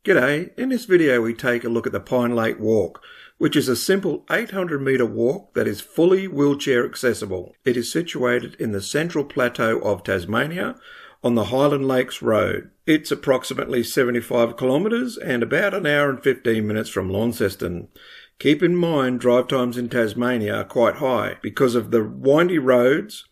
G'day, in this video we take a look at the Pine Lake Walk, which is a simple 800 metre walk that is fully wheelchair accessible. It is situated in the Central Plateau of Tasmania on the Highland Lakes Road. It's approximately 75 kilometres and about an hour and 15 minutes from Launceston. Keep in mind drive times in Tasmania are quite high because of the windy roads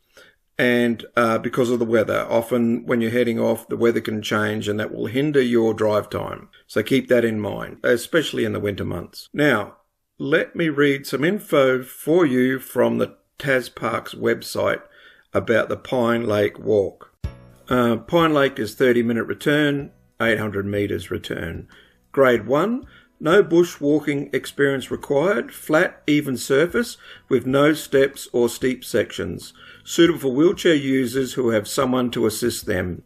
and because of the weather. Often when you're heading off, the weather can change and that will hinder your drive time. So keep that in mind, especially in the winter months. Now, let me read some info for you from the TasParks website about the Pine Lake Walk. Pine Lake is 30-minute return, 800 metres return. Grade 1. No bushwalking experience required, flat, even surface with no steps or steep sections. Suitable for wheelchair users who have someone to assist them.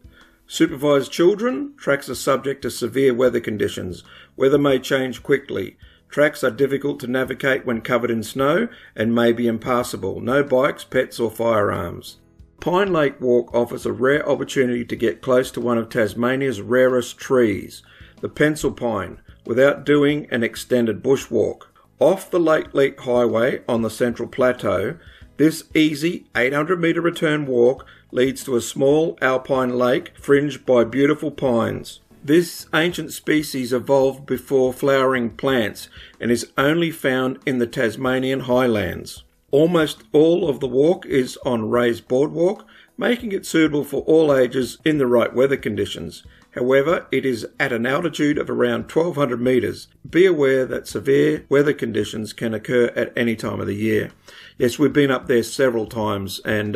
Supervised children, tracks are subject to severe weather conditions. Weather may change quickly. Tracks are difficult to navigate when covered in snow and may be impassable. No bikes, pets or firearms. Pine Lake Walk offers a rare opportunity to get close to one of Tasmania's rarest trees, the pencil pine, without doing an extended bushwalk. Off the Lake Leak Highway on the Central Plateau, this easy 800 metre return walk leads to a small alpine lake fringed by beautiful pines. This ancient species evolved before flowering plants and is only found in the Tasmanian highlands. Almost all of the walk is on raised boardwalk, making it suitable for all ages in the right weather conditions. However, it is at an altitude of around 1,200 metres. Be aware that severe weather conditions can occur at any time of the year. Yes, we've been up there several times, and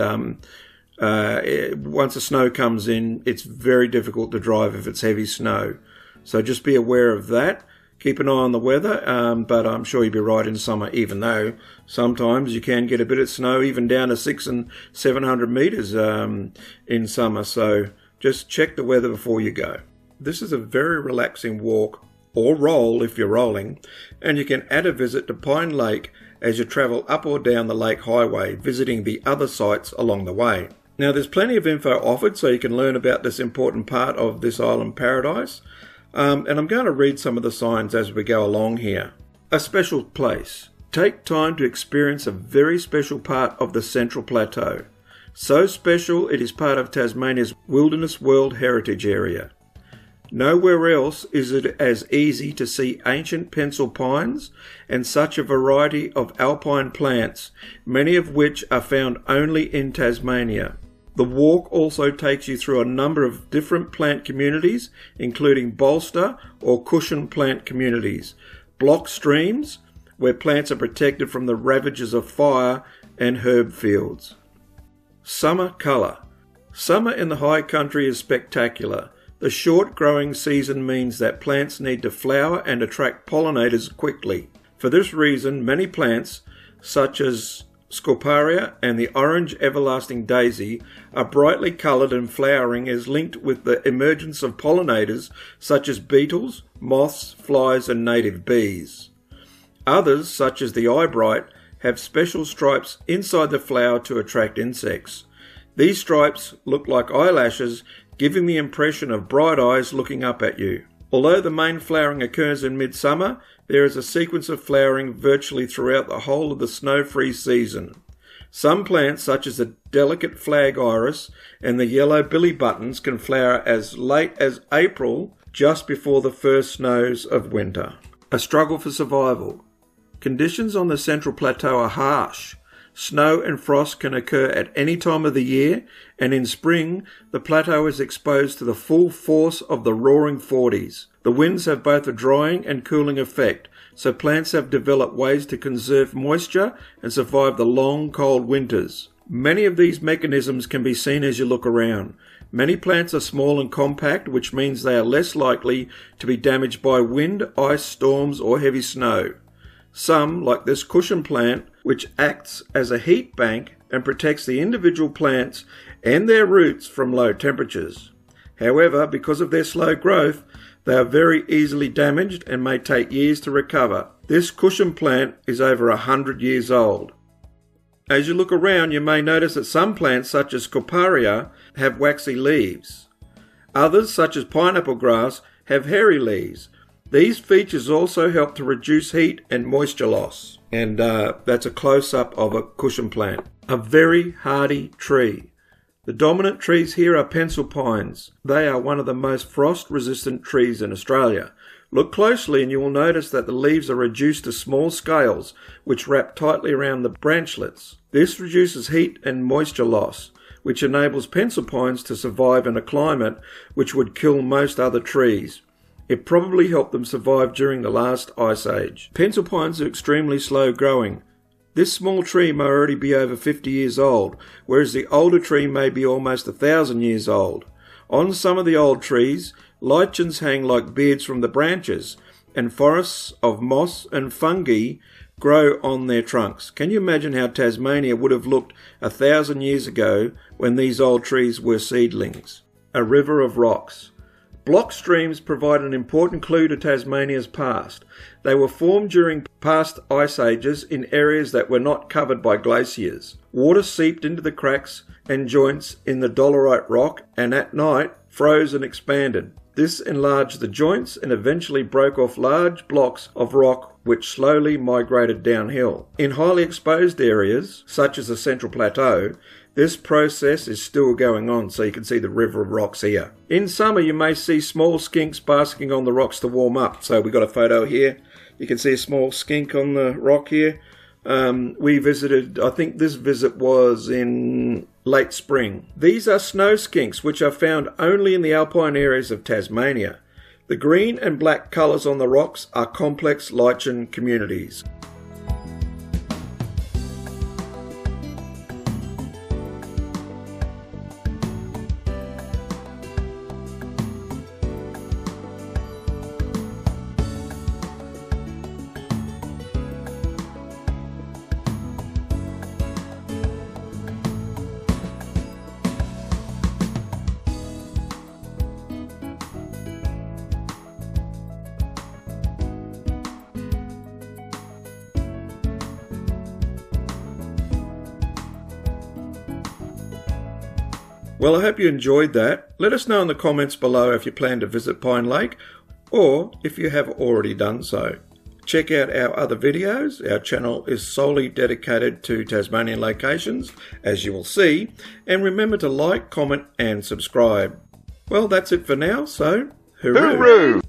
once the snow comes in, it's very difficult to drive if it's heavy snow. So just be aware of that. Keep an eye on the weather, but I'm sure you'll be right in summer, even though sometimes you can get a bit of snow, even down to 600 and 700 metres in summer. So just check the weather before you go. This is a very relaxing walk, or roll if you're rolling, and you can add a visit to Pine Lake as you travel up or down the Lake Highway, visiting the other sites along the way. Now, there's plenty of info offered so you can learn about this important part of this island paradise. And I'm going to read some of the signs as we go along here. A special place. Take time to experience a very special part of the Central Plateau. So special it is part of Tasmania's Wilderness World Heritage Area. Nowhere else is it as easy to see ancient pencil pines and such a variety of alpine plants, many of which are found only in Tasmania. The walk also takes you through a number of different plant communities, including bolster or cushion plant communities, block streams, where plants are protected from the ravages of fire, and herb fields. Summer colour. Summer in the high country is spectacular. The short growing season means that plants need to flower and attract pollinators quickly. For this reason, many plants, such as Scoparia and the orange everlasting daisy, are brightly coloured, and flowering is linked with the emergence of pollinators such as beetles, moths, flies and native bees. Others, such as the eyebright, have special stripes inside the flower to attract insects. These stripes look like eyelashes, giving the impression of bright eyes looking up at you. Although the main flowering occurs in midsummer, there is a sequence of flowering virtually throughout the whole of the snow-free season. Some plants, such as the delicate flag iris and the yellow billy buttons, can flower as late as April, just before the first snows of winter. A struggle for survival. Conditions on the Central Plateau are harsh. Snow and frost can occur at any time of the year, and in spring, the plateau is exposed to the full force of the roaring 40s. The winds have both a drying and cooling effect, so plants have developed ways to conserve moisture and survive the long, cold winters. Many of these mechanisms can be seen as you look around. Many plants are small and compact, which means they are less likely to be damaged by wind, ice, storms, or heavy snow. Some, like this cushion plant, which acts as a heat bank and protects the individual plants and their roots from low temperatures. However, because of their slow growth, they are very easily damaged and may take years to recover. This cushion plant is over 100 years old. As you look around, you may notice that some plants, such as Scoparia, have waxy leaves. Others, such as pineapple grass, have hairy leaves. These features also help to reduce heat and moisture loss. And that's a close-up of a cushion plant. A very hardy tree. The dominant trees here are pencil pines. They are one of the most frost-resistant trees in Australia. Look closely and you will notice that the leaves are reduced to small scales which wrap tightly around the branchlets. This reduces heat and moisture loss, which enables pencil pines to survive in a climate which would kill most other trees. It probably helped them survive during the last ice age. Pencil pines are extremely slow growing. This small tree may already be over 50 years old, whereas the older tree may be almost 1,000 years old. On some of the old trees, lichens hang like beards from the branches, and forests of moss and fungi grow on their trunks. Can you imagine how Tasmania would have looked 1,000 years ago when these old trees were seedlings? A river of rocks. Block streams provide an important clue to Tasmania's past. They were formed during past ice ages in areas that were not covered by glaciers. Water seeped into the cracks and joints in the dolerite rock and at night froze and expanded. This enlarged the joints and eventually broke off large blocks of rock which slowly migrated downhill. In highly exposed areas, such as the Central Plateau, this process is still going on, so you can see the river of rocks here. In summer, you may see small skinks basking on the rocks to warm up. So we've got a photo here. You can see a small skink on the rock here. We visited, I think this visit was in late spring. These are snow skinks, which are found only in the alpine areas of Tasmania. The green and black colours on the rocks are complex lichen communities. Well, I hope you enjoyed that. Let us know in the comments below if you plan to visit Pine Lake or if you have already done so. Check out our other videos. Our channel is solely dedicated to Tasmanian locations, as you will see. And remember to like, comment and subscribe. Well, that's it for now, so hooroo!